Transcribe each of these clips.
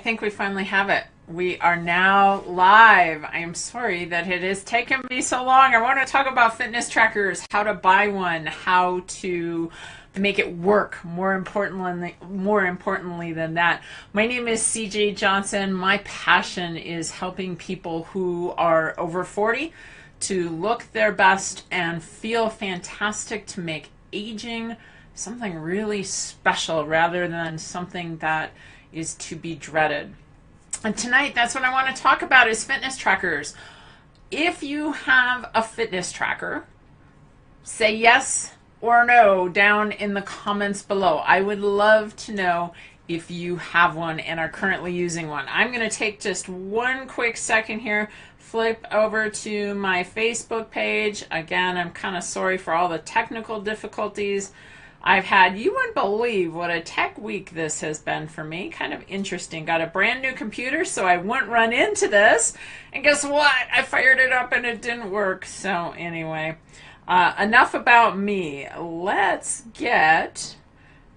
think we finally have it. We are now live. I am sorry that it has taken me so long. I want to talk about fitness trackers, how to buy one, how to make it work. More importantly than that, my name is CJ Johnson. My passion is helping people who are over 40 to look their best and feel fantastic, to make aging something really special rather than something that is to be dreaded. And tonight, that's what I want to talk about, is fitness trackers. If you have a fitness tracker, say yes or no down in the comments below. I would love to know if you have one and are currently using one. I'm going to take just one quick second here, flip over to my Facebook page. Again, I'm kind of sorry for all the technical difficulties I've had. You wouldn't believe what a tech week this has been for me. Kind of interesting. Got a brand new computer so I wouldn't run into this. And guess what? I fired it up and it didn't work. So anyway, enough about me. Let's get,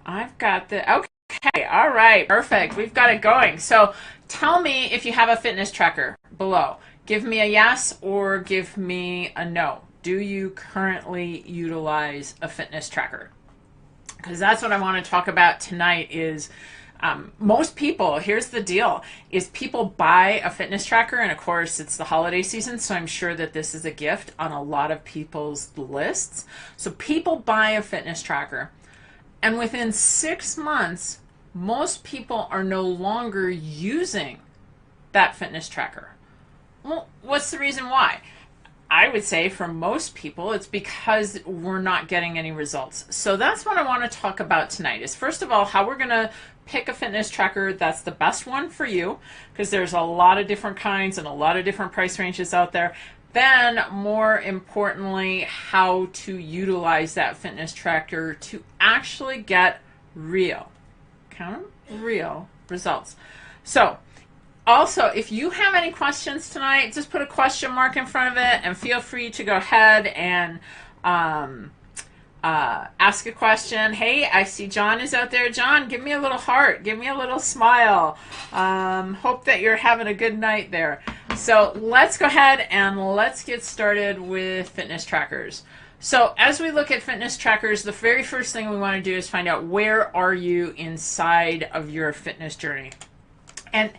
I've got the, okay, all right, perfect. We've got it going. So tell me if you have a fitness tracker below. Give me a yes or give me a no. Do you currently utilize a fitness tracker? Because that's what I want to talk about tonight is most people, here's the deal, is people buy a fitness tracker, and of course it's the holiday season, so I'm sure that this is a gift on a lot of people's lists. So people buy a fitness tracker, and within 6 months, most people are no longer using that fitness tracker. Well, what's the reason why? I would say for most people, it's because we're not getting any results. So that's what I want to talk about tonight, is first of all, how we're going to pick a fitness tracker that's the best one for you, because there's a lot of different kinds and a lot of different price ranges out there. Then more importantly, how to utilize that fitness tracker to actually get real results. So also, if you have any questions tonight, just put a question mark in front of it and feel free to go ahead and ask a question. Hey, I see John is out there. John, give me a little heart. Give me a little smile. Hope that you're having a good night there. So let's go ahead and let's get started with fitness trackers. So as we look at fitness trackers, the very first thing we want to do is find out, where are you inside of your fitness journey? And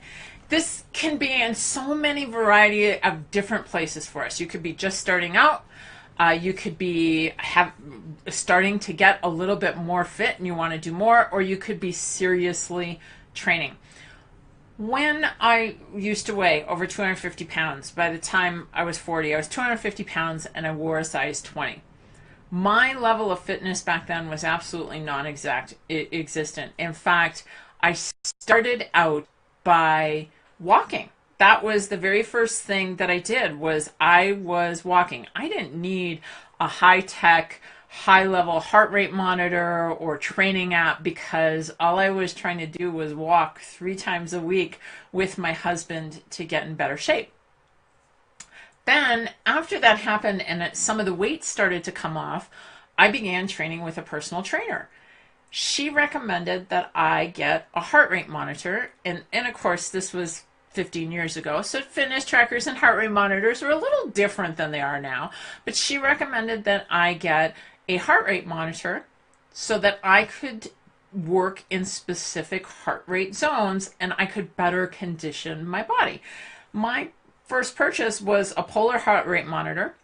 this can be in so many variety of different places for us. You could be just starting out. You could be starting to get a little bit more fit and you want to do more, or you could be seriously training. When I used to weigh over 250 pounds, by the time I was 40, I was 250 pounds and I wore a size 20. My level of fitness back then was absolutely non-existent. In fact, I started out by walking. That was the very first thing that I did, was I was walking. I didn't need a high-tech, high-level heart rate monitor or training app, because all I was trying to do was walk 3 times a week with my husband to get in better shape. Then after that happened and some of the weight started to come off, I began training with a personal trainer. She recommended that I get a heart rate monitor, and of course this was 15 years ago, so fitness trackers and heart rate monitors were a little different than they are now, but she recommended that I get a heart rate monitor so that I could work in specific heart rate zones and I could better condition my body. My first purchase was a Polar heart rate monitor.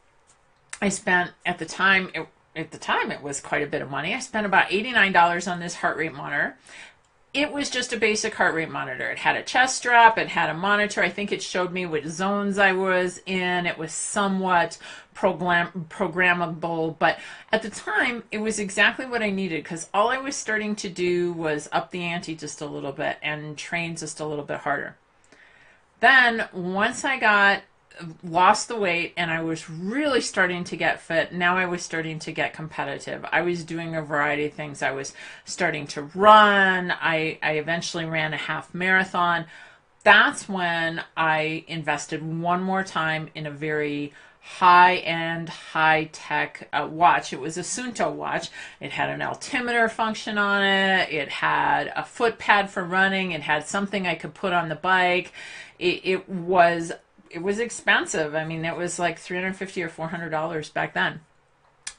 I spent, at the time it was quite a bit of money. I spent about $89 on this heart rate monitor. It was just a basic heart rate monitor. It had a chest strap, it had a monitor. I think it showed me which zones I was in. It was somewhat programmable, but at the time it was exactly what I needed, because all I was starting to do was up the ante just a little bit and train just a little bit harder. Then once I lost the weight and I was really starting to get fit, now I was starting to get competitive. I was doing a variety of things. I was starting to run. I eventually ran a half marathon. That's when I invested one more time in a very high-end, high-tech watch. It was a Sunto watch. It had an altimeter function on it. It had a foot pad for running. It had something I could put on the bike. It was expensive. I mean, it was like $350 or $400 back then.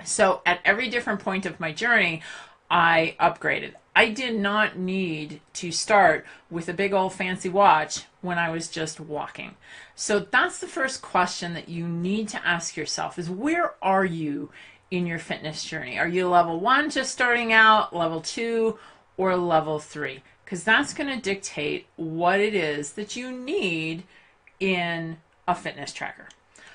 So at every different point of my journey, I upgraded. I did not need to start with a big old fancy watch when I was just walking. So that's the first question that you need to ask yourself is, where are you in your fitness journey? Are you level 1 just starting out, level 2, or level 3? Because that's going to dictate what it is that you need in a fitness tracker.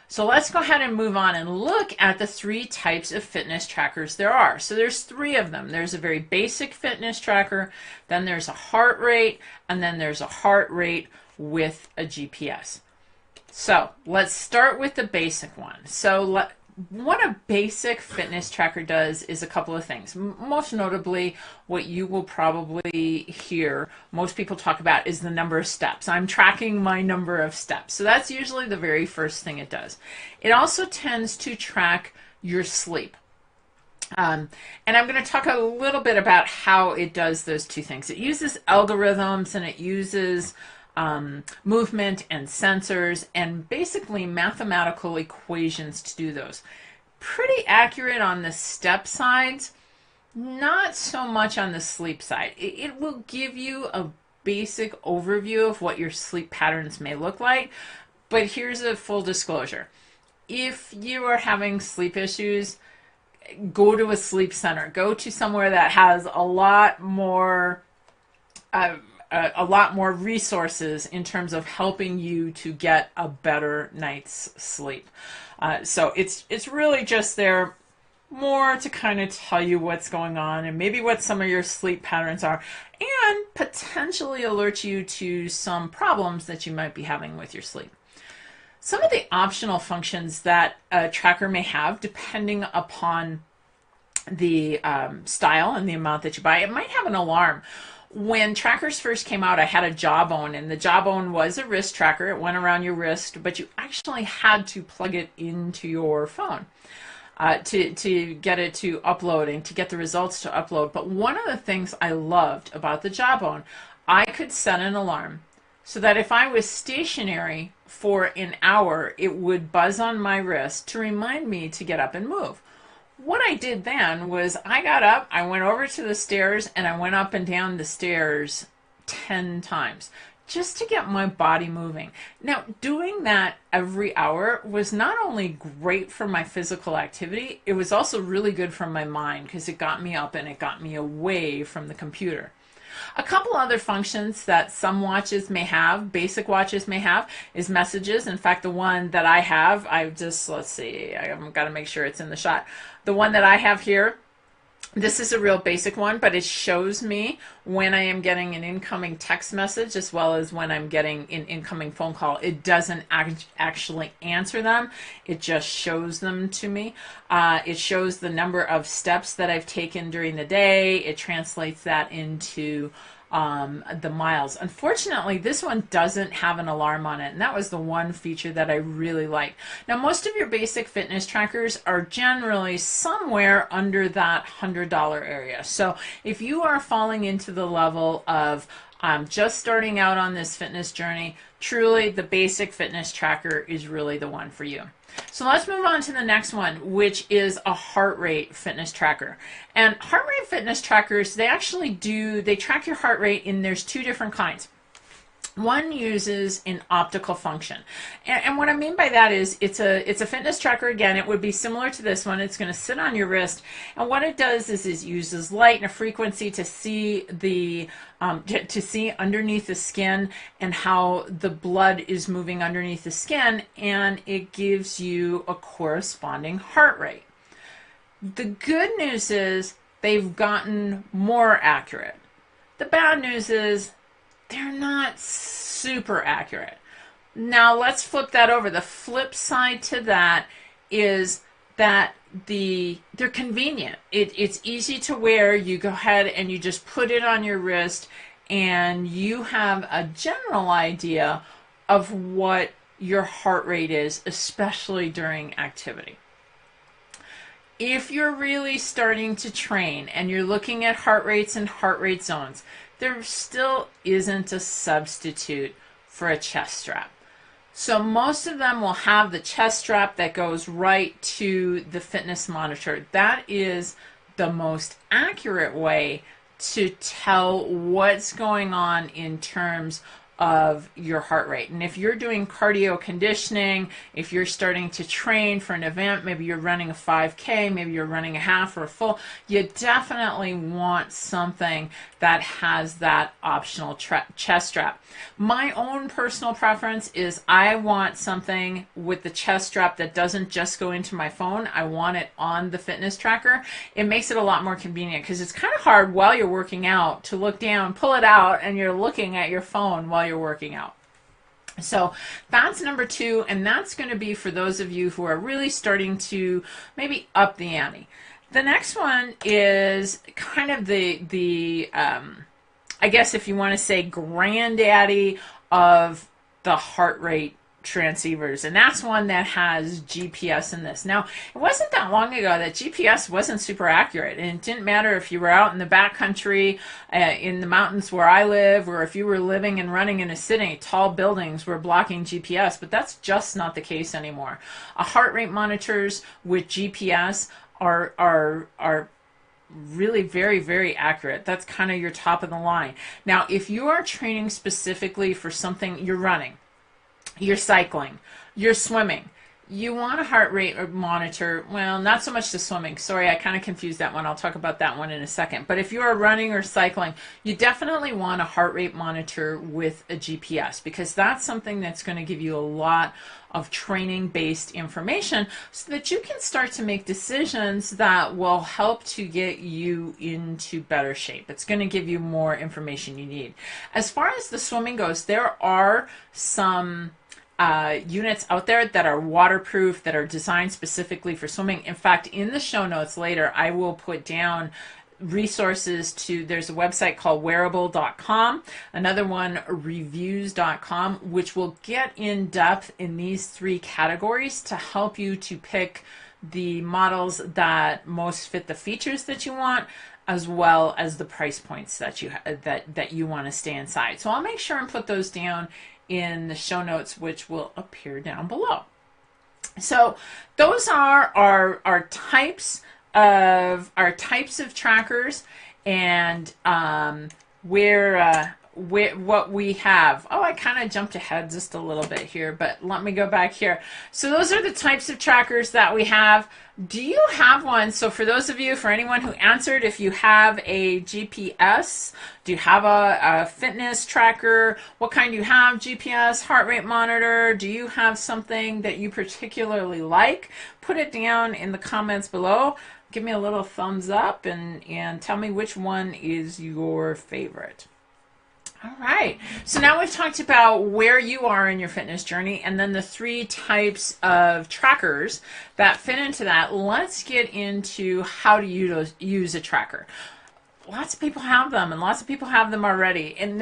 So let's go ahead and move on and look at the 3 types of fitness trackers there are. So there's 3 of them. There's a very basic fitness tracker, then there's a heart rate, and then there's a heart rate with a GPS. So let's start with the basic one. So what a basic fitness tracker does is a couple of things. Most notably, what you will probably hear most people talk about is the number of steps. I'm tracking my number of steps. So that's usually the very first thing it does. It also tends to track your sleep. And I'm going to talk a little bit about how it does those 2 things. It uses algorithms and it uses movement and sensors and basically mathematical equations to do those. Pretty accurate on the step sides, not so much on the sleep side. It will give you a basic overview of what your sleep patterns may look like, but here's a full disclosure. If you are having sleep issues, go to a sleep center. Go to somewhere that has a lot more resources in terms of helping you to get a better night's sleep. So it's really just there more to kind of tell you what's going on and maybe what some of your sleep patterns are, and potentially alert you to some problems that you might be having with your sleep. Some of the optional functions that a tracker may have, depending upon the style and the amount that you buy, it might have an alarm. When trackers first came out, I had a Jawbone, and the Jawbone was a wrist tracker. It went around your wrist, but you actually had to plug it into your phone to get it to upload and to get the results to upload. But one of the things I loved about the Jawbone, I could set an alarm so that if I was stationary for an hour, it would buzz on my wrist to remind me to get up and move. What I did then was I got up, I went over to the stairs, and I went up and down the stairs 10 times just to get my body moving. Now, doing that every hour was not only great for my physical activity, it was also really good for my mind because it got me up and it got me away from the computer. A couple other functions that some watches may have, basic watches may have, is messages. In fact, the one that I have, let's see, I've got to make sure it's in the shot. The one that I have here, this is a real basic one, but it shows me when I am getting an incoming text message as well as when I'm getting an incoming phone call. It doesn't actually answer them. It just shows them to me. It shows the number of steps that I've taken during the day. It translates that into the miles. Unfortunately, this one doesn't have an alarm on it, and that was the one feature that I really like. Now, most of your basic fitness trackers are generally somewhere under that $100 area. So if you are falling into the level of just starting out on this fitness journey, truly the basic fitness tracker is really the one for you. So let's move on to the next one, which is a heart rate fitness tracker. And heart rate fitness trackers, they track your heart rate, and there's 2 different kinds. One uses an optical function. And what I mean by that is it's a fitness tracker. Again, it would be similar to this one. It's going to sit on your wrist. And what it does is it uses light and a frequency to see to see underneath the skin and how the blood is moving underneath the skin. And it gives you a corresponding heart rate. The good news is they've gotten more accurate. The bad news is they're not super accurate. Now let's flip that over. The flip side to that is that they're convenient. It's easy to wear. You go ahead and you just put it on your wrist and you have a general idea of what your heart rate is, especially during activity. If you're really starting to train and you're looking at heart rates and heart rate zones, there still isn't a substitute for a chest strap. So most of them will have the chest strap that goes right to the fitness monitor. That is the most accurate way to tell what's going on in terms of your heart rate. And if you're doing cardio conditioning, if you're starting to train for an event, maybe you're running a 5K, maybe you're running a half or a full, you definitely want something that has that optional chest strap. My own personal preference is I want something with the chest strap that doesn't just go into my phone. I want it on the fitness tracker. It makes it a lot more convenient because it's kind of hard while you're working out to look down, pull it out, and you're looking at your phone while you're working out. So that's number 2, and that's going to be for those of you who are really starting to maybe up the ante. The next one is kind of the I guess if you want to say granddaddy of the heart rate transceivers, and that's one that has GPS in this. Now, it wasn't that long ago that GPS wasn't super accurate, and it didn't matter if you were out in the backcountry, in the mountains where I live, or if you were living and running in a city, tall buildings were blocking GPS, but that's just not the case anymore. Heart rate monitors with GPS are really very, very accurate. That's kind of your top of the line. Now, if you are training specifically for something, you're running, you're cycling, you're swimming, you want a heart rate monitor. Well, not so much the swimming. Sorry, I kind of confused that one. I'll talk about that one in a second. But if you are running or cycling, you definitely want a heart rate monitor with a GPS, because that's something that's going to give you a lot of training-based information so that you can start to make decisions that will help to get you into better shape. It's going to give you more information you need. As far as the swimming goes, there are some units out there that are waterproof, that are designed specifically for swimming. In fact, in the show notes later, I will put down resources to, there's a website called wearable.com, another one reviews.com, which will get in depth in these 3 categories to help you to pick the models that most fit the features that you want, as well as the price points that you want to stay inside. So I'll make sure and put those down in the show notes, which will appear down below. So those are our types of trackers, and what we have. Oh, I kind of jumped ahead just a little bit here, but let me go back here. So those are the types of trackers that we have. Do you have one? So for those of you, for anyone who answered, if you have a GPS, do you have a fitness tracker? What kind do you have? GPS, heart rate monitor? Do you have something that you particularly like? Put it down in the comments below. Give me a little thumbs up and tell me which one is your favorite. All right, so now we've talked about where you are in your fitness journey and then the 3 types of trackers that fit into that. Let's get into how to use a tracker. Lots of people have them, and lots of people have them already. And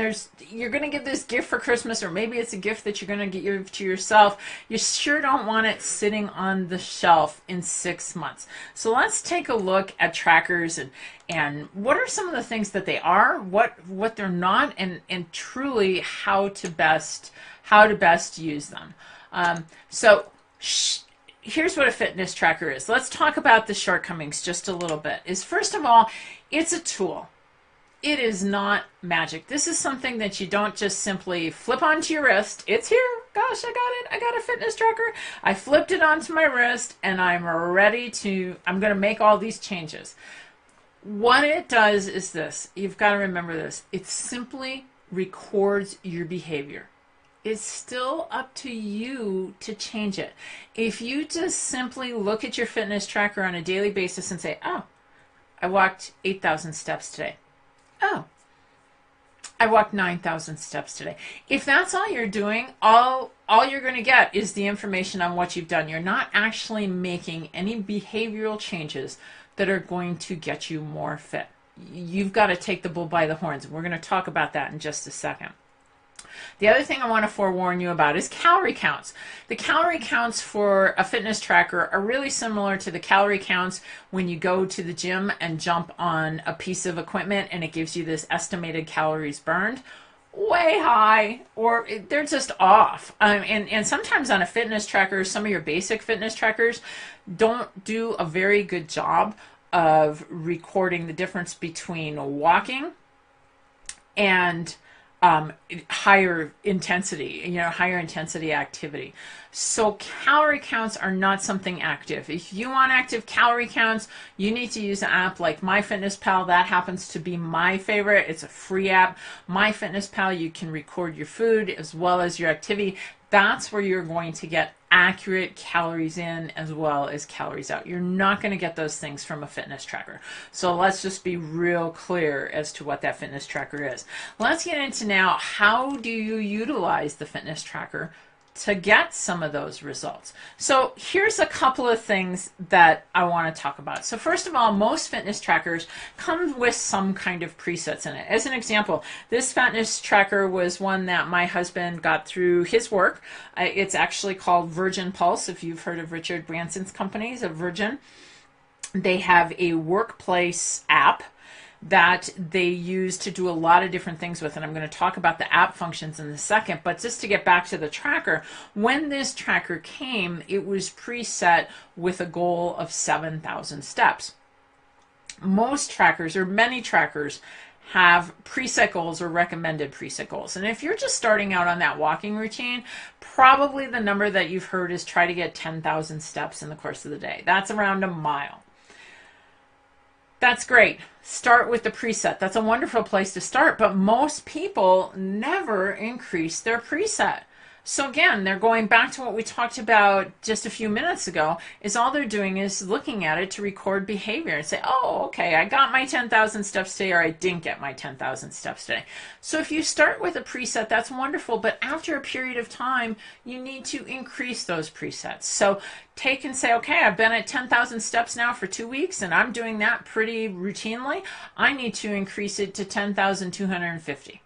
you're going to get this gift for Christmas, or maybe it's a gift that you're going to give to yourself. You sure don't want it sitting on the shelf in 6 months. So let's take a look at trackers and what are some of the things that they are, what they're not, and truly how to best use them. Here's what a fitness tracker is. Let's talk about the shortcomings just a little bit. First of all, it's a tool. It is not magic. This is something that you don't just simply flip onto your wrist. It's here. Gosh, I got it. I got a fitness tracker. I flipped it onto my wrist and I'm going to make all these changes. What it does is this. You've got to remember this. It simply records your behavior. It's still up to you to change it. If you just simply look at your fitness tracker on a daily basis and say, oh, I walked 8,000 steps today. Oh, I walked 9,000 steps today. If that's all you're doing, all you're going to get is the information on what you've done. You're not actually making any behavioral changes that are going to get you more fit. You've got to take the bull by the horns. We're going to talk about that in just a second. The other thing I want to forewarn you about is calorie counts. The calorie counts for a fitness tracker are really similar to the calorie counts when you go to the gym and jump on a piece of equipment and it gives you this estimated calories burned. Way high, or they're just off. And sometimes on a fitness tracker, some of your basic fitness trackers don't do a very good job of recording the difference between walking and higher intensity, higher intensity activity. So calorie counts are not something active. If you want active calorie counts, you need to use an app like MyFitnessPal. That happens to be my favorite. It's a free app. MyFitnessPal, you can record your food as well as your activity. That's where you're going to get accurate calories in as well as calories out. You're not going to get those things from a fitness tracker. So let's just be real clear as to what that fitness tracker is. Let's get into now, how do you utilize the fitness tracker to get some of those results? So here's a couple of things that I want to talk about. So first of all, most fitness trackers come with some kind of presets in it. As an example, this fitness tracker was one that my husband got through his work. It's actually called Virgin Pulse. If you've heard of Richard Branson's companies of Virgin, they have a workplace app that they use to do a lot of different things with. And I'm going to talk about the app functions in a second. But just to get back to the tracker, when this tracker came, it was preset with a goal of 7,000 steps. Most trackers, or many trackers, have preset goals or recommended preset goals. And if you're just starting out on that walking routine, probably the number that you've heard is try to get 10,000 steps in the course of the day. That's around a mile. That's great. Start with the preset. That's a wonderful place to start, but most people never increase their preset. So again, they're going back to what we talked about just a few minutes ago, is all they're doing is looking at it to record behavior and say, oh, okay, I got my 10,000 steps today, or I didn't get my 10,000 steps today. So if you start with a preset, that's wonderful, but after a period of time, you need to increase those presets. So take and say, okay, I've been at 10,000 steps now for 2 weeks, and I'm doing that pretty routinely. I need to increase it to 10,250.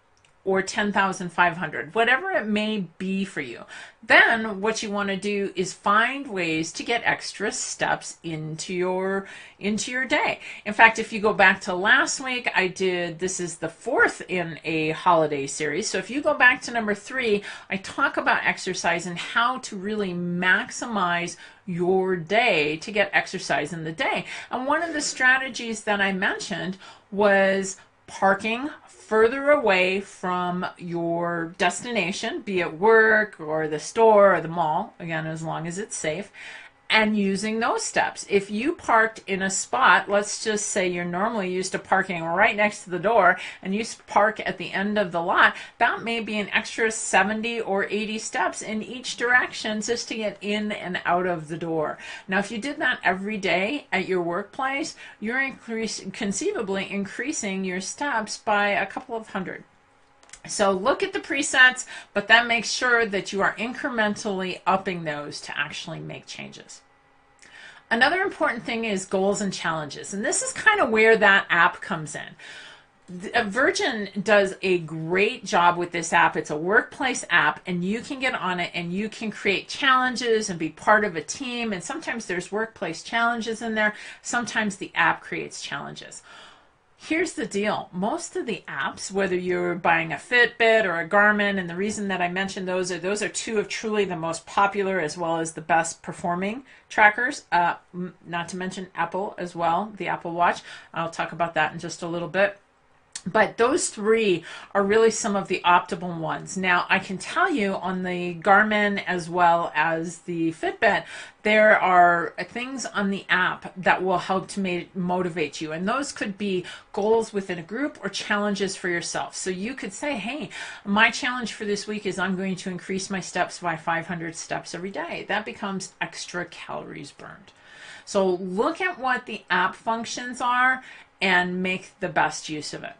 Or 10,500, whatever it may be for you. Then what you want to do is find ways to get extra steps into your day. In fact, if you go back to last week, this is the 4th in a holiday series. So if you go back to number 3, I talk about exercise and how to really maximize your day to get exercise in the day. And one of the strategies that I mentioned was parking further away from your destination, be it work or the store or the mall, again, as long as it's safe, and using those steps. If you parked in a spot, let's just say you're normally used to parking right next to the door, and you park at the end of the lot, that may be an extra 70 or 80 steps in each direction just to get in and out of the door. Now, if you did that every day at your workplace, you're conceivably increasing your steps by a couple of hundred. So look at the presets, but then make sure that you are incrementally upping those to actually make changes. Another important thing is goals and challenges, and this is kind of where that app comes in. Virgin does a great job with this app. It's a workplace app, and you can get on it and you can create challenges and be part of a team, and sometimes there's workplace challenges in there. Sometimes the app creates challenges. Here's the deal. Most of the apps, whether you're buying a Fitbit or a Garmin, and the reason that I mentioned those are two of truly the most popular as well as the best performing trackers, not to mention Apple as well, the Apple Watch. I'll talk about that in just a little bit. But those 3 are really some of the optimal ones. Now, I can tell you on the Garmin as well as the Fitbit, there are things on the app that will help to motivate you. And those could be goals within a group or challenges for yourself. So you could say, hey, my challenge for this week is I'm going to increase my steps by 500 steps every day. That becomes extra calories burned. So look at what the app functions are and make the best use of it.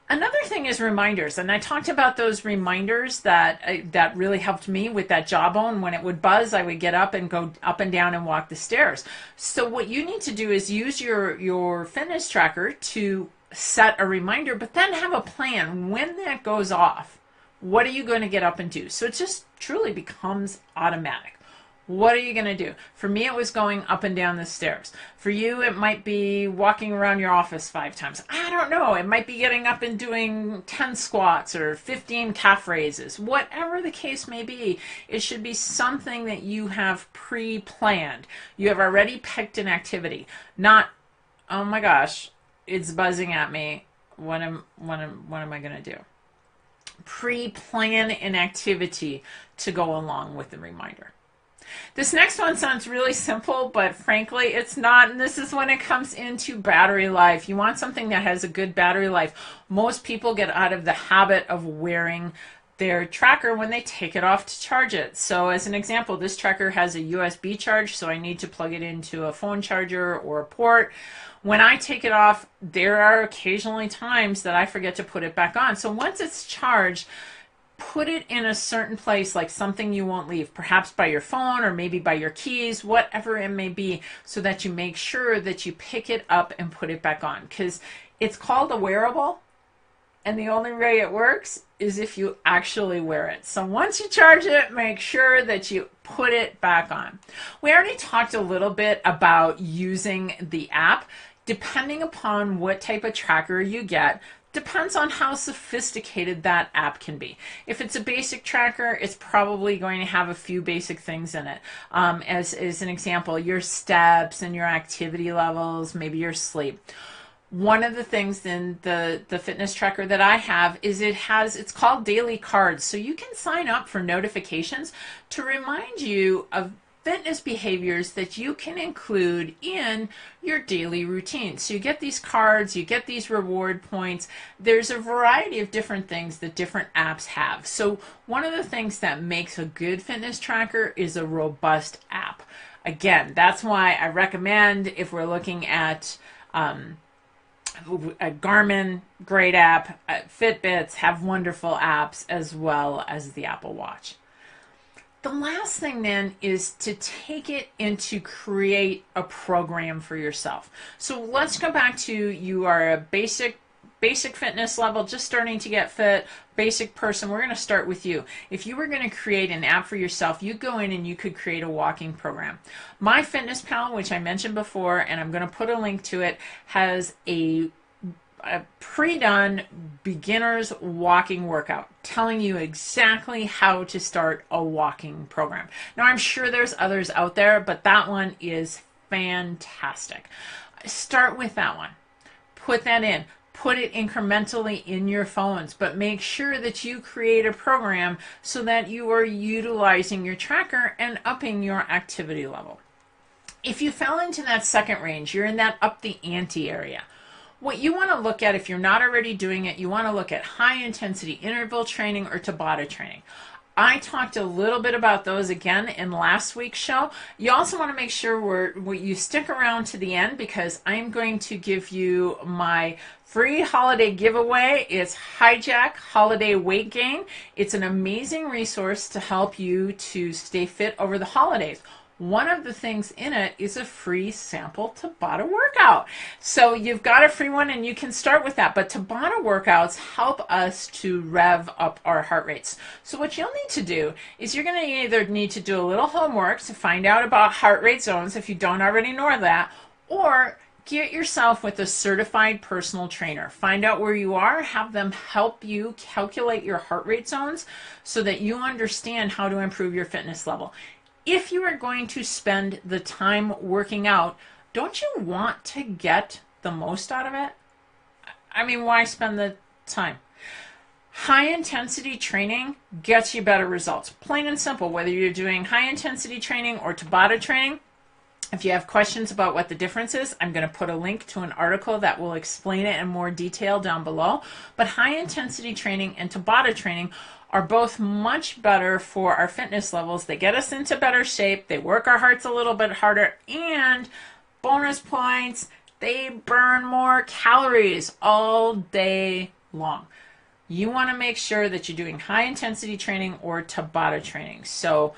Another thing is reminders, and I talked about those reminders that really helped me with that jawbone. When it would buzz, I would get up and go up and down and walk the stairs. So what you need to do is use your fitness tracker to set a reminder, but then have a plan when that goes off. What are you going to get up and do? So it just truly becomes automatic. What are you going to do? For me, it was going up and down the stairs. For you, it might be walking around your office 5 times. I don't know. It might be getting up and doing 10 squats or 15 calf raises. Whatever the case may be, it should be something that you have pre-planned. You have already picked an activity. Not, oh my gosh, it's buzzing at me. What am I going to do? Pre-plan an activity to go along with the reminder. This next one sounds really simple, but frankly, it's not. And this is when it comes into battery life. You want something that has a good battery life. Most people get out of the habit of wearing their tracker when they take it off to charge it. So as an example, this tracker has a USB charge, so I need to plug it into a phone charger or a port. When I take it off, there are occasionally times that I forget to put it back on. So once it's charged, put it in a certain place, like something you won't leave, perhaps by your phone or maybe by your keys, whatever it may be, so that you make sure that you pick it up and put it back on. Because it's called a wearable, and the only way it works is if you actually wear it. So once you charge it, make sure that you put it back on. We already talked a little bit about using the app. Depending upon what type of tracker you get, depends on how sophisticated that app can be. If it's a basic tracker, it's probably going to have a few basic things in it. As an example, your steps and your activity levels, maybe your sleep. One of the things in the fitness tracker that I have is it's called daily cards. So you can sign up for notifications to remind you of fitness behaviors that you can include in your daily routine. So you get these cards, you get these reward points. There's a variety of different things that different apps have. So one of the things that makes a good fitness tracker is a robust app. Again, that's why I recommend, if we're looking at a Garmin, great app, Fitbits have wonderful apps, as well as the Apple Watch. The last thing then is to take it and to create a program for yourself. So let's go back to, you are a basic fitness level, just starting to get fit, basic person. We're going to start with you. If you were going to create an app for yourself, you go in and you could create a walking program. MyFitnessPal, which I mentioned before, and I'm going to put a link to it, has a pre-done beginner's walking workout telling you exactly how to start a walking program. Now, I'm sure there's others out there, but that one is fantastic. Start with that one. Put that in. Put it incrementally in your phones, but make sure that you create a program so that you are utilizing your tracker and upping your activity level. If you fell into that second range, you're in that up the ante area. What you want to look at, if you're not already doing it, you want to look at high intensity interval training or Tabata training. I talked a little bit about those again in last week's show. You also want to make sure you stick around to the end, because I'm going to give you my free holiday giveaway. It's Hijack Holiday Weight Gain. It's an amazing resource to help you to stay fit over the holidays. One of the things in it is a free sample Tabata workout. So you've got a free one and you can start with that. But Tabata workouts help us to rev up our heart rates. So what you'll need to do is you're going to either need to do a little homework to find out about heart rate zones if you don't already know that, or get yourself with a certified personal trainer. Find out where you are, have them help you calculate your heart rate zones so that you understand how to improve your fitness level. If you are going to spend the time working out, don't you want to get the most out of it? I mean, why spend the time? High intensity training gets you better results. Plain and simple, whether you're doing high intensity training or Tabata training. If you have questions about what the difference is, I'm going to put a link to an article that will explain it in more detail down below. But high intensity training and Tabata training are both much better for our fitness levels. They get us into better shape. They work our hearts a little bit harder. And bonus points, they burn more calories all day long. You want to make sure that you're doing high intensity training or Tabata training. So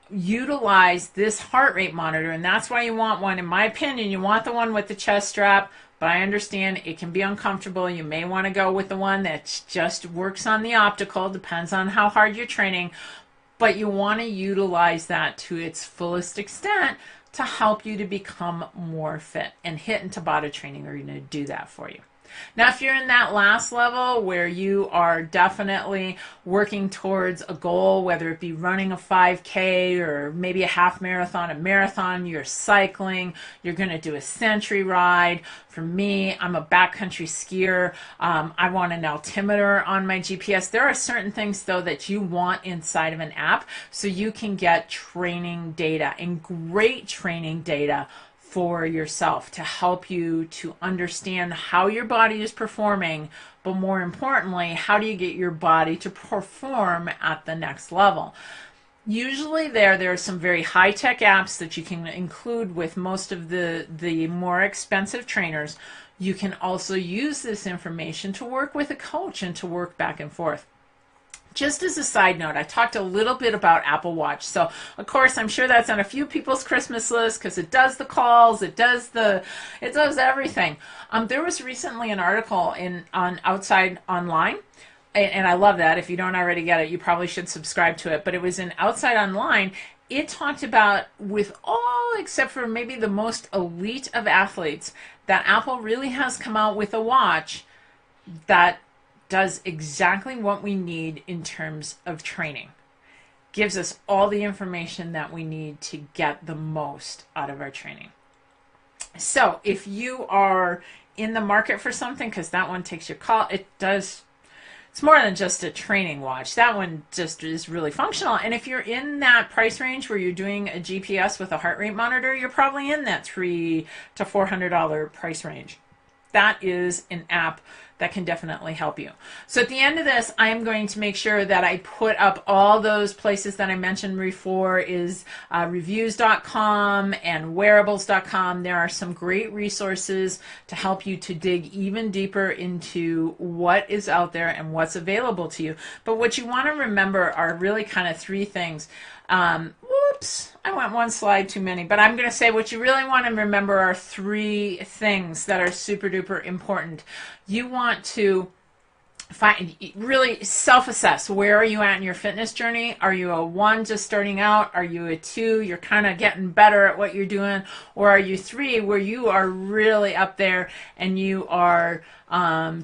utilize this heart rate monitor, and that's why you want one. In my opinion, you want the one with the chest strap. but I understand it can be uncomfortable. You may want to go with the one that just works on the optical, depends on how hard you're training, but you want to utilize that to its fullest extent to help you to become more fit. And HIIT and Tabata training are going to do that for you. Now, if you're in that last level where you are definitely working towards a goal, whether it be running a 5K or maybe a half marathon, a marathon, you're cycling, you're going to do a century ride. For me, I'm a backcountry skier. I want an altimeter on my GPS. There are certain things, though, that you want inside of an app so you can get training data, and great training data for yourself to help you to understand how your body is performing, but more importantly, how do you get your body to perform at the next level? Usually there are some very high-tech apps that you can include with most of the more expensive trainers. You can also use this information to work with a coach and to work back and forth. Just as a side note, I talked a little bit about Apple Watch. So, of course, I'm sure that's on a few people's Christmas list because it does the calls, it does everything. There was recently an article on Outside Online, and I love that. If you don't already get it, you probably should subscribe to it. But it was in Outside Online. It talked about, with all except for maybe the most elite of athletes, that Apple really has come out with a watch that does exactly what we need in terms of training. Gives us all the information that we need to get the most out of our training. So if you are in the market for something, because that one takes your call, it's more than just a training watch. That one just is really functional. And if you're in that price range where you're doing a GPS with a heart rate monitor, you're probably in that $300 to $400 price range. That is an app that can definitely help you. So at the end of this, I am going to make sure that I put up all those places that I mentioned before, is reviews.com and wearables.com. There are some great resources to help you to dig even deeper into what is out there and what's available to you. But what you want to remember are really kind of three things. Whoops, I went one slide too many, but I'm going to say what you really want to remember are three things that are super duper important. You want to really self-assess. Where are you at in your fitness journey? Are you a 1 just starting out? Are you a 2, you're kind of getting better at what you're doing? Or are you 3, where you are really up there and you are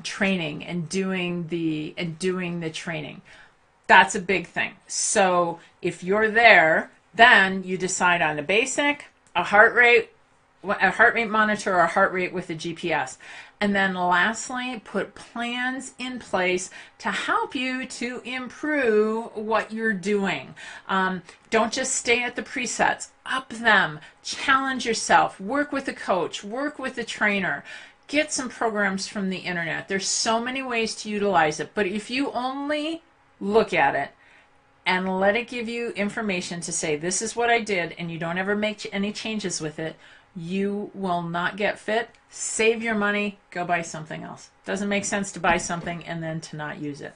training and doing the training? That's a big thing. So if you're there, then you decide on a basic, a heart rate monitor, or a heart rate with a GPS. And then lastly, put plans in place to help you to improve what you're doing. Don't just stay at the presets. Up them. Challenge yourself. Work with a coach. Work with a trainer. Get some programs from the internet. There's so many ways to utilize it. But if you only look at it and let it give you information to say, this is what I did, and you don't ever make any changes with it, you will not get fit. Save your money, go buy something else. Doesn't make sense to buy something and then to not use it.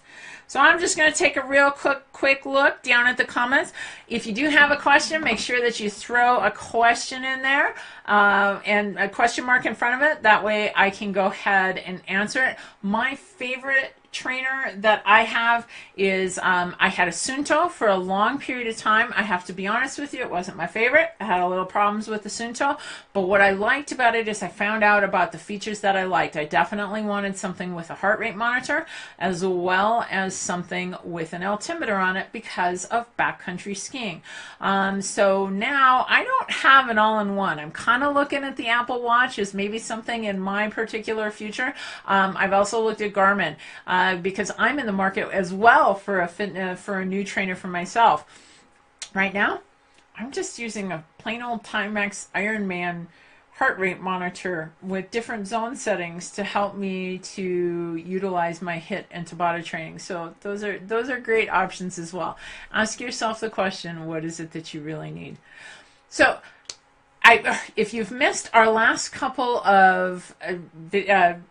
So I'm just going to take a real quick look down at the comments. If you do have a question, make sure that you throw a question in there and a question mark in front of it. That way I can go ahead and answer it. My favorite trainer that I have is I had a Sunto for a long period of time. I have to be honest with you, it wasn't my favorite. I had a little problems with the Sunto, but what I liked about it is I found out about the features that I liked. I definitely wanted something with a heart rate monitor as well as something with an altimeter on it because of backcountry skiing. So now I don't have an all-in-one. I'm kind of looking at the Apple Watch as maybe something in my particular future. I've also looked at Garmin because I'm in the market as well for a new trainer for myself. Right now, I'm just using a plain old Timex Ironman heart rate monitor with different zone settings to help me to utilize my HIIT and Tabata training. So those are great options as well. Ask yourself the question, what is it that you really need? So if you've missed our last couple of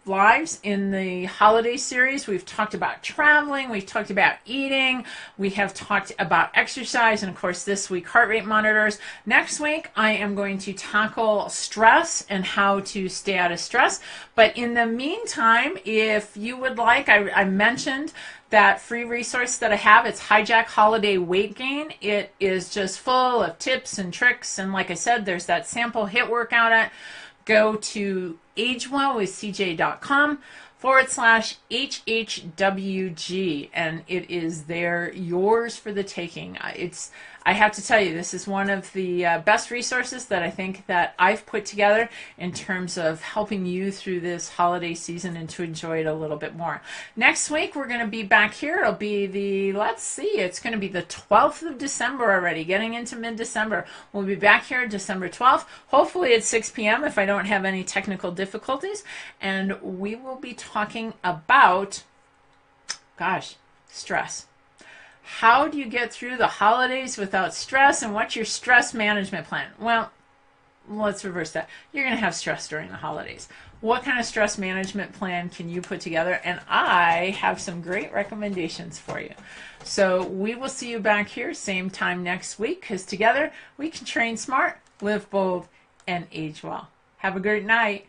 lives in the holiday series, we've talked about traveling, we've talked about eating, we have talked about exercise, and of course this week heart rate monitors. Next week I am going to tackle stress and how to stay out of stress. But in the meantime, if you would like, I mentioned that free resource that I have. It's Hijack Holiday Weight Gain. It is just full of tips and tricks. And like I said, there's that sample HIIT workout at. Go to agewellwithcj.com/HHWG, and it is there, yours for the taking. I have to tell you, this is one of the best resources that I think that I've put together in terms of helping you through this holiday season and to enjoy it a little bit more. Next week, we're going to be back here. It'll be it's going to be the 12th of December already, getting into mid-December. We'll be back here December 12th, hopefully at 6 p.m. if I don't have any technical difficulties. And we will be talking about, stress. How do you get through the holidays without stress, and what's your stress management plan? Well, let's reverse that. You're going to have stress during the holidays. What kind of stress management plan can you put together? And I have some great recommendations for you. So we will see you back here same time next week, because together we can train smart, live bold, and age well. Have a great night.